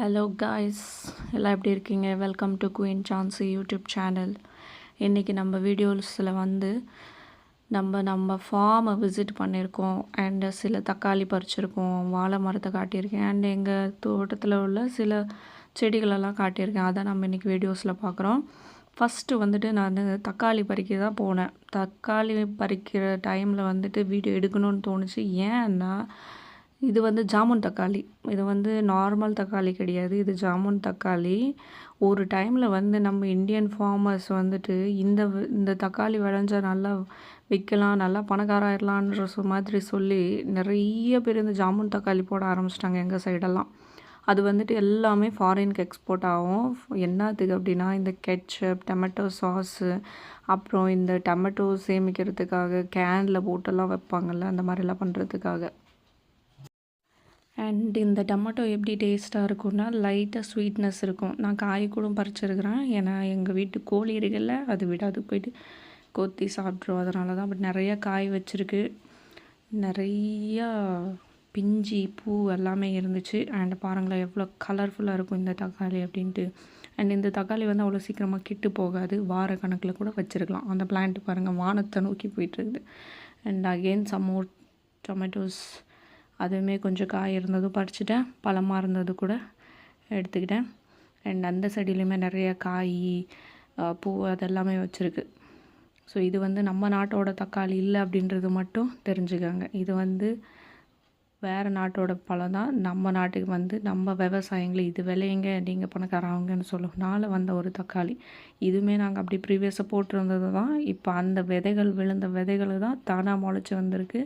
Hello guys, எல்லாம் எப்படி இருக்கீங்க? Welcome to Queen Chancy YouTube channel. இன்றைக்கி நம்ம வீடியோஸில் வந்து நம்ம ஃபார்மை விசிட் பண்ணியிருக்கோம். அண்டு சில தக்காளி பறிச்சிருக்கோம், வாழை மரத்தை காட்டியிருக்கேன், அண்ட் எங்கள் தோட்டத்தில் உள்ள சில செடிகளெல்லாம் காட்டியிருக்கேன். அதை நம்ம இன்றைக்கி வீடியோஸில் பார்க்குறோம். ஃபஸ்ட்டு வந்துட்டு நான் தக்காளி பறிக்க தான் போனேன். தக்காளி பறிக்கிற டைமில் வந்துட்டு வீடியோ எடுக்கணும்னு தோணுச்சு. ஏன்னா இது வந்து ஜாமுன் தக்காளி. இது வந்து நார்மல் தக்காளி கிடையாது, இது ஜாமுன் தக்காளி. ஒரு டைமில் வந்து நம்ம இந்தியன் ஃபார்மர்ஸ் வந்துட்டு இந்த தக்காளி விளைஞ்சா நல்லா விற்கலாம், நல்லா பணக்காராயிடலான்ற மாதிரி சொல்லி நிறைய பேர் இந்த ஜாமுன் தக்காளி போட ஆரம்பிச்சிட்டாங்க எங்கள் சைடெல்லாம். அது வந்துட்டு எல்லாமே ஃபாரினுக்கு எக்ஸ்போர்ட் ஆகும். என்னத்துக்கு அப்படின்னா இந்த கெட்சப், டொமேட்டோ சாஸு, அப்புறம் இந்த டொமேட்டோ சேமிக்கிறதுக்காக கேனில் போட்டெல்லாம் வைப்பாங்கள்ல, அந்த மாதிரிலாம் பண்ணுறதுக்காக. அண்ட் இந்த டொமேட்டோ எப்படி டேஸ்ட்டாக இருக்கும்னா லைட்டாக ஸ்வீட்னஸ் இருக்கும். நான் காய் கூட பறிச்சிருக்கிறேன், ஏன்னா எங்கள் வீட்டு கோழி இருக்குல்ல, அது விடாது போயிட்டு கொத்தி சாப்பிட்ருவோம். அதனால தான். பட் நிறையா காய் வச்சுருக்கு, நிறையா பிஞ்சி பூ எல்லாமே இருந்துச்சு. அண்ட் பாருங்களேன் எவ்வளோ கலர்ஃபுல்லாக இருக்கும் இந்த தக்காளி அப்படின்ட்டு. அண்ட் இந்த தக்காளி வந்து அவ்வளோ சீக்கிரமாக கெட்டு போகாது, வார கணக்கில் கூட வச்சுருக்கலாம். அந்த பிளான்ட் பாருங்கள் வானத்தை நோக்கி போயிட்டுருக்குது. And again some more tomatoes, அதுவுமே கொஞ்சம் காய் இருந்ததும் பறிச்சிட்டேன், பழமாக இருந்தது கூட எடுத்துக்கிட்டேன். அண்ட் அந்த செடியிலையுமே நிறைய காய், பூ அதெல்லாமே வச்சுருக்கு. ஸோ இது வந்து நம்ம நாட்டோட தக்காளி இல்லை அப்படின்றது மட்டும் தெரிஞ்சுக்கோங்க. இது வந்து வேறு நாட்டோட பழம் தான். நம்ம நாட்டுக்கு வந்து நம்ம விவசாயிங்களை இது விளையுங்க நீங்கள் பணக்காரவங்கன்னு சொல்லனால வந்த ஒரு தக்காளி. இதுவுமே நாங்கள் அப்படி ப்ரீவியஸாக போட்டிருந்தது தான். இப்போ அந்த விதைகள் விழுந்த விதைகள் தான் தானாக முளைச்சி வந்திருக்கு.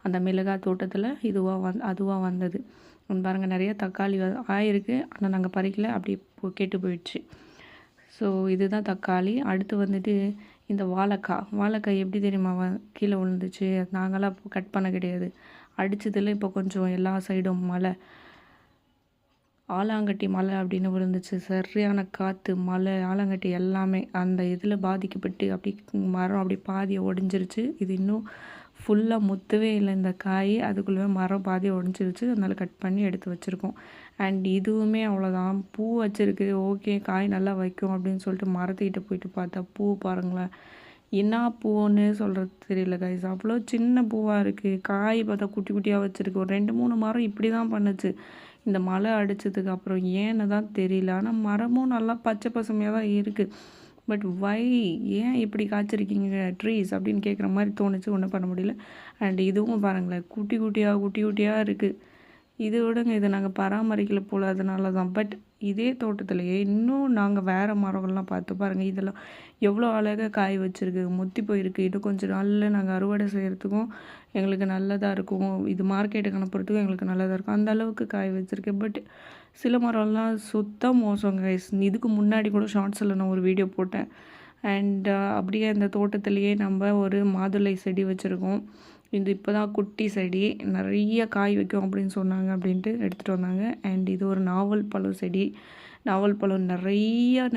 அந்த மிளகாய் தோட்டத்தில் அதுவாக வந்தது. பாருங்கள் நிறைய தக்காளி ஆயிருக்கு, ஆனால் நாங்கள் பறிக்கல, அப்படி கெட்டு போயிடுச்சு. ஸோ இதுதான் தக்காளி. அடுத்து வந்துட்டு இந்த வாழைக்காய் எப்படி தெரியுமா கீழே விழுந்துச்சு. நாங்களாம் கட் பண்ண கிடையாது, அடித்ததில் இப்போ கொஞ்சம் எல்லா சைடும் மழை, ஆலாங்கட்டி மழை அப்படின்னு விழுந்துச்சு. சரியான காற்று, மழை, ஆலாங்கட்டி எல்லாமே அந்த இதில் பாதிக்கப்பட்டு அப்படி மரம் அப்படி பாதியை ஒடிஞ்சிருச்சு. இது இன்னும் ஃபுல்லாக முத்தவே இல்லை இந்த காய், அதுக்குள்ளே மரம் பாதியை ஒடிஞ்சிருச்சு. அதனால் கட் பண்ணி எடுத்து வச்சுருக்கோம். அண்ட் இதுவுமே அவ்வளோதான், பூ வச்சுருக்கு. ஓகே காய் நல்லா வைக்கும் அப்படின்னு சொல்லிட்டு மரத்துக்கிட்ட போயிட்டு பார்த்தா பூ பாருங்களேன், என்ன பூன்னு சொல்கிறது தெரியல கைஸ். அவ்வளோ சின்ன பூவாக இருக்குது. காய் பார்த்தா குட்டி குட்டியாக வச்சுருக்கு. ஒரு 2-3 மரம் இப்படி தான் பண்ணுச்சு இந்த மழை அடித்ததுக்கு அப்புறம். ஏன்னு தான் தெரியல. ஆனால் மரமும் நல்லா பச்சை பசுமையாக தான் இருக்குது. பட் வை, ஏன் இப்படி காய்ச்சிருக்கீங்க ட்ரீஸ் அப்படின்னு கேட்குற மாதிரி தோணுச்சு. ஒன்றும் பண்ண முடியல. அண்ட் இதுவும் பாருங்களேன் குட்டி குட்டியாக இருக்குது. இது விடுங்க, இதை நாங்கள் பராமரிக்கல போல், அதனால தான். பட் இதே தோட்டத்திலேயே இன்னும் நாங்கள் வேறு மரங்கள்லாம் பார்த்து பாருங்கள், இதெல்லாம் எவ்வளோ அழகாக காய் வச்சுருக்கு, முத்தி போயிருக்கு. இது கொஞ்சம் நாளில் நாங்கள் அறுவடை செய்கிறதுக்கும் எங்களுக்கு நல்லதாக இருக்கும், இது மார்க்கெட்டுக்கு அனுப்புறதுக்கும் எங்களுக்கு நல்லதாக இருக்கும். அந்த அளவுக்கு காய் வச்சுருக்கு. பட் சில மரம்லாம் சுத்தம் மோசம் கைஸ். இதுக்கு முன்னாடி கூட ஷார்ட்ஸில் நான் ஒரு வீடியோ போட்டேன். அண்ட் அப்படியே அந்த தோட்டத்திலேயே நம்ம ஒரு மாதுளை செடி வச்சுருக்கோம். இது இப்போ தான் குட்டி செடி, நிறைய காய் வைக்கும் அப்படின்னு சொன்னாங்க, அப்படின்ட்டு எடுத்துகிட்டு வந்தாங்க. அண்ட் இது ஒரு நாவல் பழம் செடி. நாவல் பழம்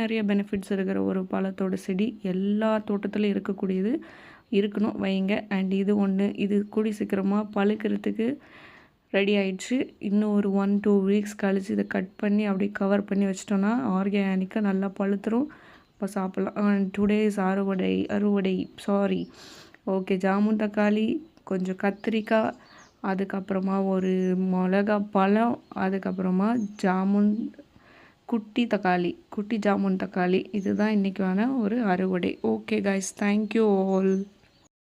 நிறைய பெனிஃபிட்ஸ் இருக்கிற ஒரு பழத்தோட செடி. எல்லா தோட்டத்திலையும் இருக்கக்கூடியது, இருக்கணும், வைங்க. அண்ட் இது ஒன்று, இது கூடி சீக்கிரமாக பழுக்கிறதுக்கு ரெடி ஆயிடுச்சு. இன்னும் ஒரு 1-2 வீக்ஸ் கழித்து இதை கட் பண்ணி அப்படியே கவர் பண்ணி வச்சிட்டோன்னா ஆர்கானிக்காக நல்லா பழுத்துரும். இப்போ சாப்பிட்லாம். டுடேஸ் அறுவடை சாரி. ஓகே, ஜாமுன் தக்காளி, கொஞ்சம் கத்திரிக்காய், அதுக்கப்புறமா ஒரு மிளகா பழம், அதுக்கப்புறமா குட்டி ஜாமுன் தக்காளி. இதுதான் இன்றைக்கான ஒரு அறுவடை. Okay guys, thank you all.